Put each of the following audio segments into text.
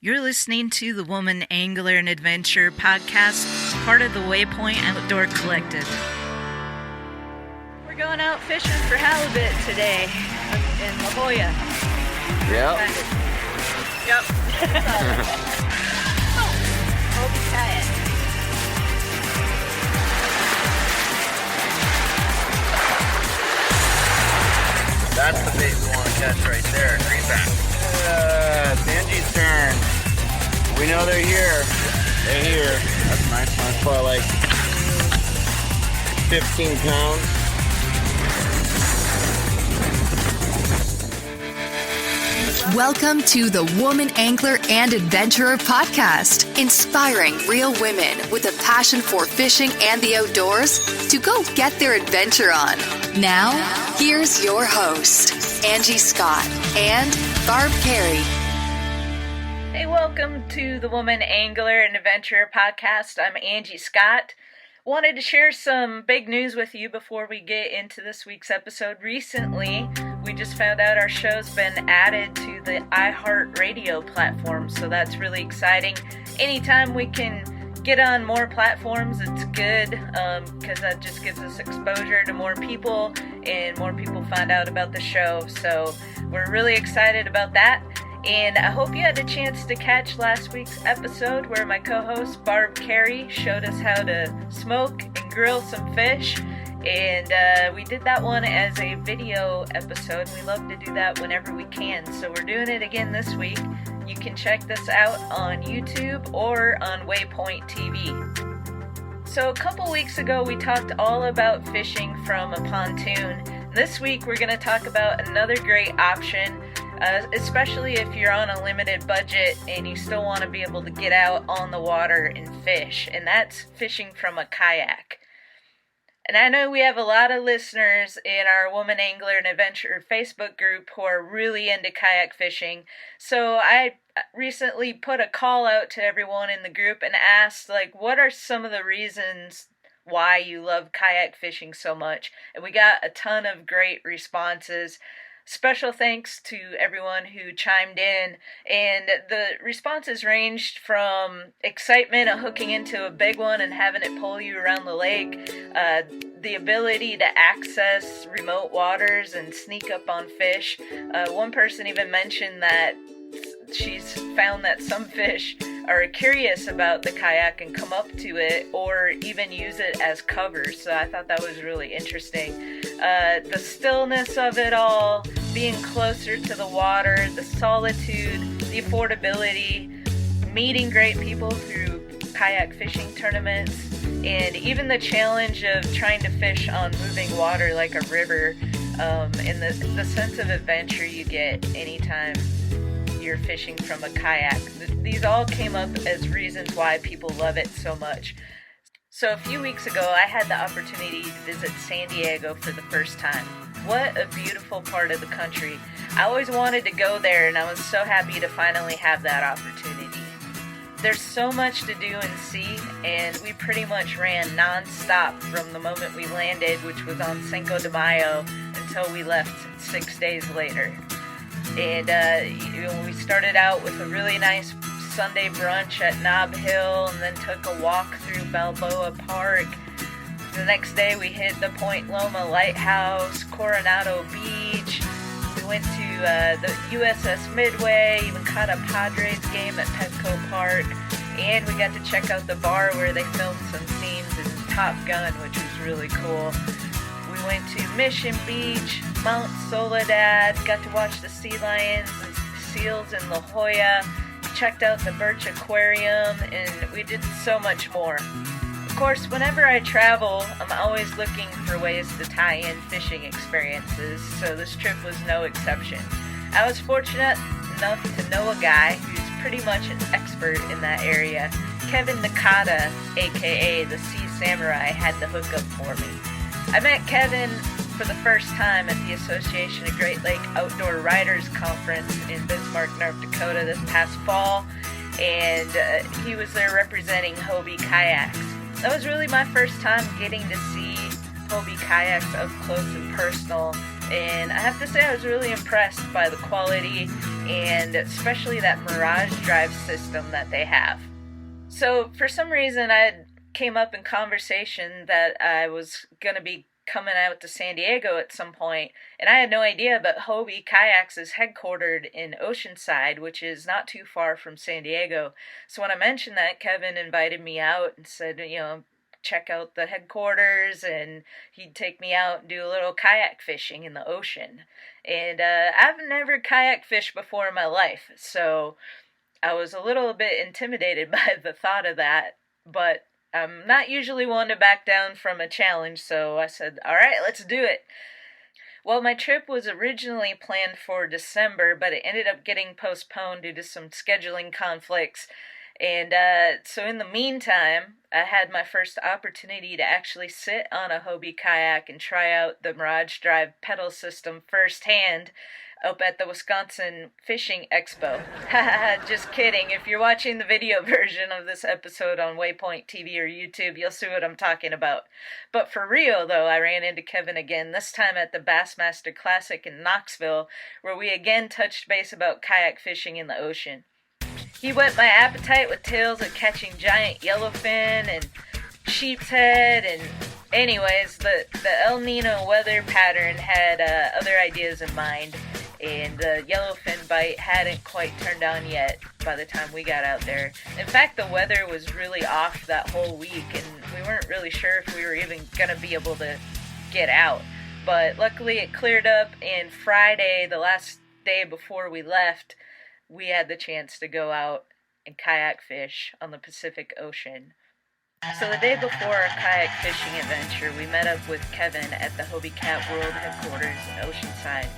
You're listening to the Woman Angler and Adventure podcast, part of the Waypoint Outdoor Collective. We're going out fishing for halibut today in La Jolla. Yep. Yep. Hobie Cat. That's the bait we want to catch right there, greenback. It's Angie's turn. We know they're here. They're here. That's nice. That's probably like 15 pounds. Welcome to the Woman Angler and Adventurer podcast, inspiring real women with a passion for fishing and the outdoors to go get their adventure on. Now, here's your host, Angie Scott and Barb Carey. Hey, welcome to the Woman Angler and Adventurer podcast. I'm Angie Scott. Wanted to share some big news with you before we get into this week's episode. Recently, we just found out our show's been added to the iHeartRadio platform, so that's really exciting. Anytime we can get on more platforms, it's good, because that just gives us exposure to more people, and more people find out about the show, so we're really excited about that. And I hope you had a chance to catch last week's episode where my co-host Barb Carey showed us how to smoke and grill some fish. And we did that one as a video episode. We love to do that whenever we can. So we're doing it again this week. You can check this out on YouTube or on Waypoint TV. So a couple weeks ago, we talked all about fishing from a pontoon. This week, we're going to talk about another great option, especially if you're on a limited budget and you still want to be able to get out on the water and fish. And that's fishing from a kayak. And I know we have a lot of listeners in our Woman Angler and Adventurer Facebook group who are really into kayak fishing. So I recently put a call out to everyone in the group and asked, what are some of the reasons why you love kayak fishing so much? And we got a ton of great responses. Special thanks to everyone who chimed in, and the responses ranged from excitement of hooking into a big one and having it pull you around the lake, the ability to access remote waters and sneak up on fish. One person even mentioned that she's found that some fish are curious about the kayak and come up to it or even use it as cover, so I thought that was really interesting. The stillness of it all, being closer to the water, the solitude, the affordability, meeting great people through kayak fishing tournaments, and even the challenge of trying to fish on moving water like a river, and the sense of adventure you get anytime you're fishing from a kayak. These all came up as reasons why people love it so much. So a few weeks ago, I had the opportunity to visit San Diego for the first time. What a beautiful part of the country. I always wanted to go there, and I was so happy to finally have that opportunity. There's so much to do and see, and we pretty much ran non-stop from the moment we landed, which was on Cinco de Mayo, until we left 6 days later. And we started out with a really nice Sunday brunch at Nob Hill, and then took a walk through Balboa Park. The next day we hit the Point Loma Lighthouse, Coronado Beach. We went to the USS Midway, even caught a Padres game at Petco Park, and we got to check out the bar where they filmed some scenes in Top Gun, which was really cool. We went to Mission Beach, Mount Soledad, got to watch the sea lions and seals in La Jolla, checked out the Birch Aquarium, and we did so much more. Of course, whenever I travel, I'm always looking for ways to tie in fishing experiences, so this trip was no exception. I was fortunate enough to know a guy who's pretty much an expert in that area. Kevin Nakata, aka the Sea Samurai, had the hookup for me. I met Kevin for the first time at the Association of Great Lake Outdoor Riders Conference in Bismarck, North Dakota this past fall, and he was there representing Hobie Kayaks. That was really my first time getting to see Hobie Kayaks up close and personal, and I have to say I was really impressed by the quality and especially that Mirage Drive system that they have. So for some reason I came up in conversation that I was going to be coming out to San Diego at some point, and I had no idea, but Hobie Kayaks is headquartered in Oceanside, which is not too far from San Diego. So when I mentioned that, Kevin invited me out and said, check out the headquarters, and he'd take me out and do a little kayak fishing in the ocean. And I've never kayak fished before in my life, so I was a little bit intimidated by the thought of that, but I'm not usually one to back down from a challenge, so I said, all right, let's do it. Well, my trip was originally planned for December, but it ended up getting postponed due to some scheduling conflicts. And so in the meantime, I had my first opportunity to actually sit on a Hobie kayak and try out the Mirage Drive pedal system firsthand up at the Wisconsin Fishing Expo. Haha, just kidding. If you're watching the video version of this episode on Waypoint TV or YouTube, you'll see what I'm talking about. But for real, though, I ran into Kevin again, this time at the Bassmaster Classic in Knoxville, where we again touched base about kayak fishing in the ocean. He whet my appetite with tales of catching giant yellowfin and sheep's head, and anyways, the El Nino weather pattern had other ideas in mind, and the yellowfin bite hadn't quite turned on yet by the time we got out there. In fact, the weather was really off that whole week, and we weren't really sure if we were even going to be able to get out. But luckily it cleared up, and Friday, the last day before we left, we had the chance to go out and kayak fish on the Pacific Ocean. So the day before our kayak fishing adventure, we met up with Kevin at the Hobie Cat World Headquarters in Oceanside.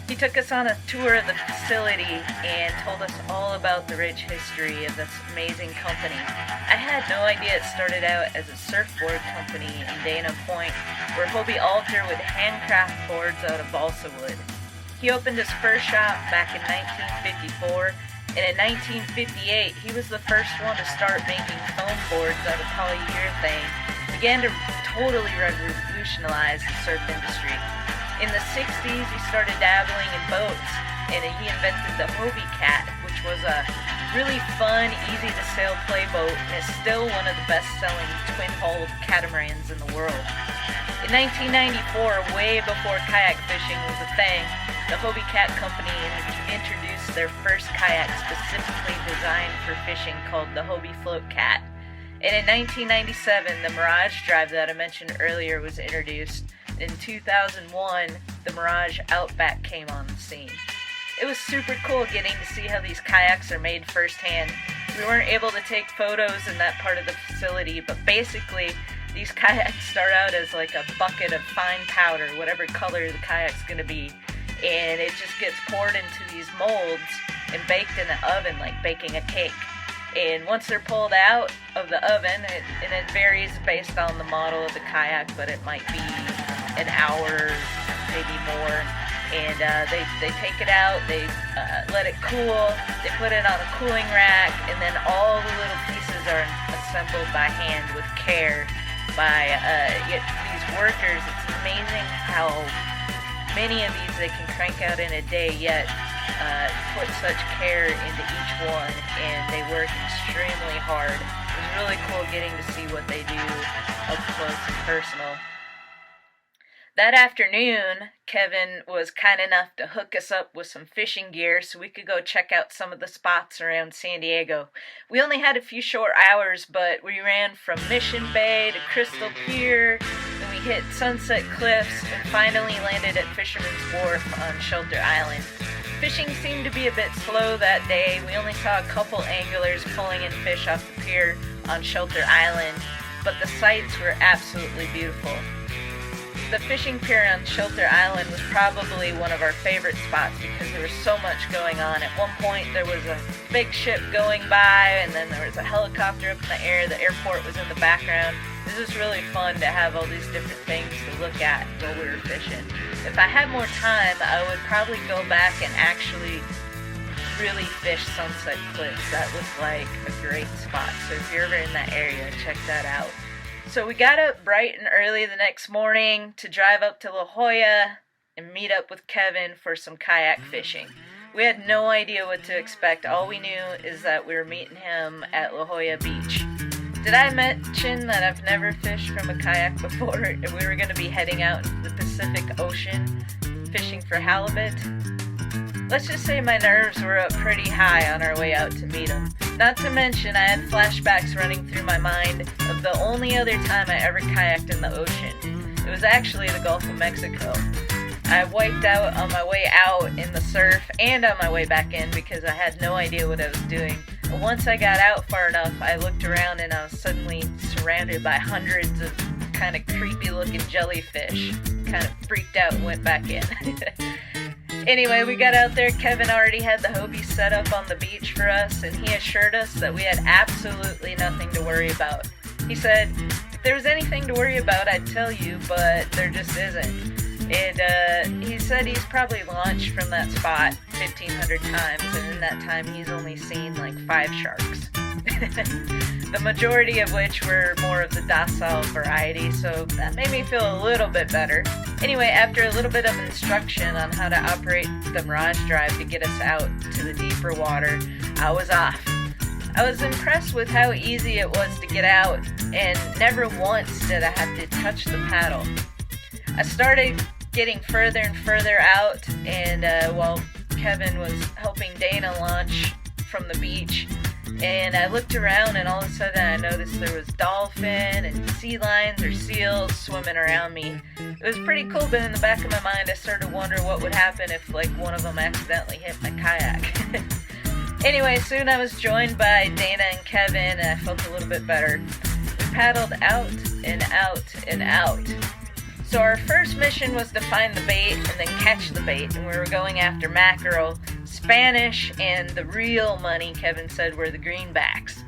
He took us on a tour of the facility and told us all about the rich history of this amazing company. I had no idea it started out as a surfboard company in Dana Point, where Hobie Alter would handcraft boards out of balsa wood. He opened his first shop back in 1954, and in 1958 he was the first one to start making foam boards out of polyurethane, began to totally revolutionize the surf industry. In the 60s, he started dabbling in boats, and he invented the Hobie Cat, which was a really fun, easy-to-sail playboat, and is still one of the best-selling twin-hulled catamarans in the world. In 1994, way before kayak fishing was a thing, the Hobie Cat Company introduced their first kayak specifically designed for fishing called the Hobie Float Cat. And in 1997, the Mirage Drive that I mentioned earlier was introduced. In 2001, the Mirage Outback came on the scene. It was super cool getting to see how these kayaks are made firsthand. We weren't able to take photos in that part of the facility, but basically, these kayaks start out as like a bucket of fine powder, whatever color the kayak's going to be, and it just gets poured into these molds and baked in the oven like baking a cake. And once they're pulled out of the oven, and it varies based on the model of the kayak, but it might be an hour, maybe more, and they take it out, they let it cool, they put it on a cooling rack, and then all the little pieces are assembled by hand with care by these workers. It's amazing how many of these they can crank out in a day, yet put such care into each one, and they work extremely hard. It was really cool getting to see what they do up close and personal. That afternoon, Kevin was kind enough to hook us up with some fishing gear so we could go check out some of the spots around San Diego. We only had a few short hours, but we ran from Mission Bay to Crystal Pier, then we hit Sunset Cliffs, and finally landed at Fisherman's Wharf on Shelter Island. Fishing seemed to be a bit slow that day. We only saw a couple anglers pulling in fish off the pier on Shelter Island, but the sights were absolutely beautiful. The fishing pier on Shelter Island was probably one of our favorite spots because there was so much going on. At one point there was a big ship going by, and then there was a helicopter up in the air. The airport was in the background. It was just really fun to have all these different things to look at while we were fishing. If I had more time, I would probably go back and actually really fish Sunset Cliffs. That was like a great spot. So if you're ever in that area, check that out. So we got up bright and early the next morning to drive up to La Jolla, and meet up with Kevin for some kayak fishing. We had no idea what to expect. All we knew is that we were meeting him at La Jolla Beach. Did I mention that I've never fished from a kayak before, and we were going to be heading out into the Pacific Ocean fishing for halibut? Let's just say my nerves were up pretty high on our way out to meet him. Not to mention, I had flashbacks running through my mind of the only other time I ever kayaked in the ocean. It was actually the Gulf of Mexico. I wiped out on my way out in the surf and on my way back in because I had no idea what I was doing. But once I got out far enough, I looked around and I was suddenly surrounded by hundreds of kind of creepy looking jellyfish. Kind of freaked out and went back in. Anyway, we got out there. Kevin already had the Hobie set up on the beach for us, and he assured us that we had absolutely nothing to worry about. He said, if there was anything to worry about, I'd tell you, but there just isn't. And he said he's probably launched from that spot 1,500 times, and in that time he's only seen like 5 sharks. The majority of which were more of the docile variety, so that made me feel a little bit better. Anyway, after a little bit of instruction on how to operate the Mirage Drive to get us out to the deeper water, I was off. I was impressed with how easy it was to get out, and never once did I have to touch the paddle. I started getting further and further out, and while Kevin was helping Dana launch from the beach, and I looked around, and all of a sudden I noticed there was dolphin and sea lions or seals swimming around me. It was pretty cool, but in the back of my mind I started to wonder what would happen if like one of them accidentally hit my kayak. Anyway, soon I was joined by Dana and Kevin, and I felt a little bit better. We paddled out and out and out. So our first mission was to find the bait and then catch the bait, and we were going after mackerel, Spanish, and the real money, Kevin said, were the greenbacks.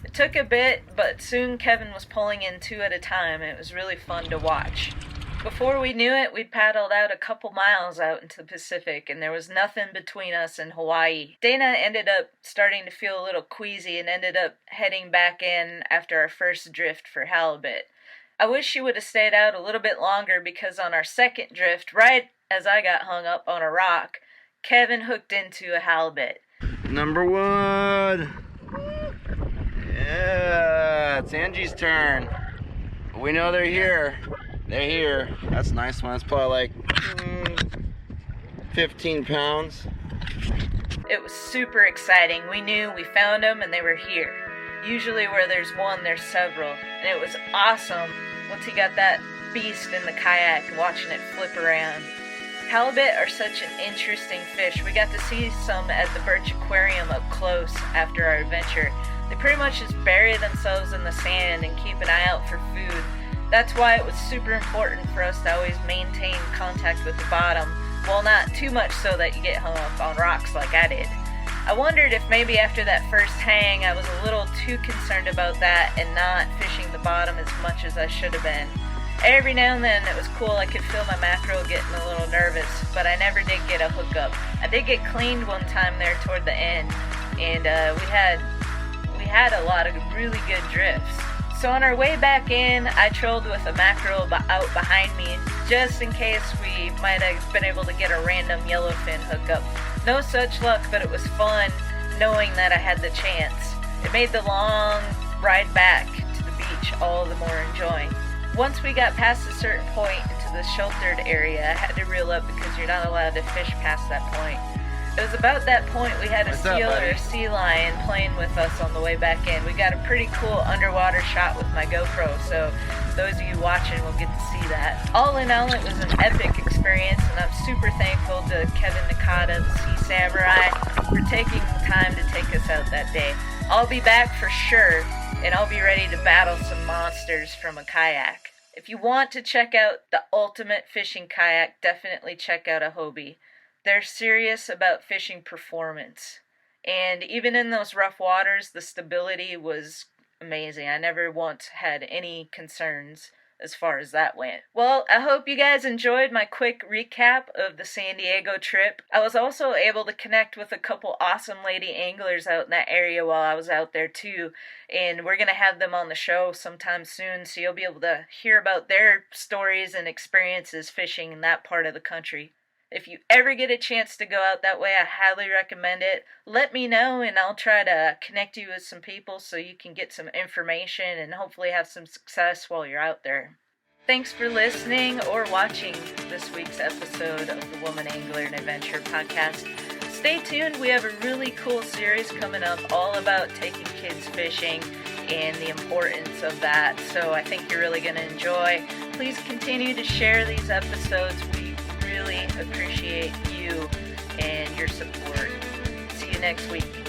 It took a bit, but soon Kevin was pulling in 2 at a time, and it was really fun to watch. Before we knew it, we'd paddled out a couple miles out into the Pacific, and there was nothing between us and Hawaii. Dana ended up starting to feel a little queasy and ended up heading back in after our first drift for halibut. I wish she would have stayed out a little bit longer because on our second drift, right as I got hung up on a rock, Kevin hooked into a halibut. Number 1. Yeah, it's Angie's turn. We know they're here. They're here. That's a nice one. It's probably like 15 pounds. It was super exciting. We knew we found them and they were here. Usually where there's one, there's several. And it was awesome once he got that beast in the kayak, watching it flip around. Halibut are such an interesting fish. We got to see some at the Birch Aquarium up close after our adventure. They pretty much just bury themselves in the sand and keep an eye out for food. That's why it was super important for us to always maintain contact with the bottom, well, not too much so that you get hung up on rocks like I did. I wondered if maybe after that first hang I was a little too concerned about that and not fishing the bottom as much as I should have been. Every now and then it was cool. I could feel my mackerel getting a little nervous, but I never did get a hookup. I did get cleaned one time there toward the end, and we had a lot of really good drifts. So on our way back in, I trolled with a mackerel out behind me, just in case we might have been able to get a random yellowfin hookup. No such luck, but it was fun knowing that I had the chance. It made the long ride back to the beach all the more enjoying. Once we got past a certain point into the sheltered area, I had to reel up because you're not allowed to fish past that point. It was about that point we had a seal or a sea lion playing with us on the way back in. We got a pretty cool underwater shot with my GoPro, so those of you watching will get to see that. All in all, it was an epic experience, and I'm super thankful to Kevin Nakata, the Sea Samurai, for taking the time to take us out that day. I'll be back for sure, and I'll be ready to battle some monsters from a kayak. If you want to check out the ultimate fishing kayak, definitely check out a Hobie. They're serious about fishing performance. And even in those rough waters, the stability was amazing. I never once had any concerns as far as that went. Well, I hope you guys enjoyed my quick recap of the San Diego trip. I was also able to connect with a couple awesome lady anglers out in that area while I was out there too, and we're going to have them on the show sometime soon, so you'll be able to hear about their stories and experiences fishing in that part of the country. If you ever get a chance to go out that way, I highly recommend it. Let me know and I'll try to connect you with some people so you can get some information and hopefully have some success while you're out there. Thanks for listening or watching this week's episode of the Woman Angler and Adventure podcast. Stay tuned. We have a really cool series coming up all about taking kids fishing and the importance of that. So I think you're really going to enjoy. Please continue to share these episodes. We really appreciate you and your support. See you next week.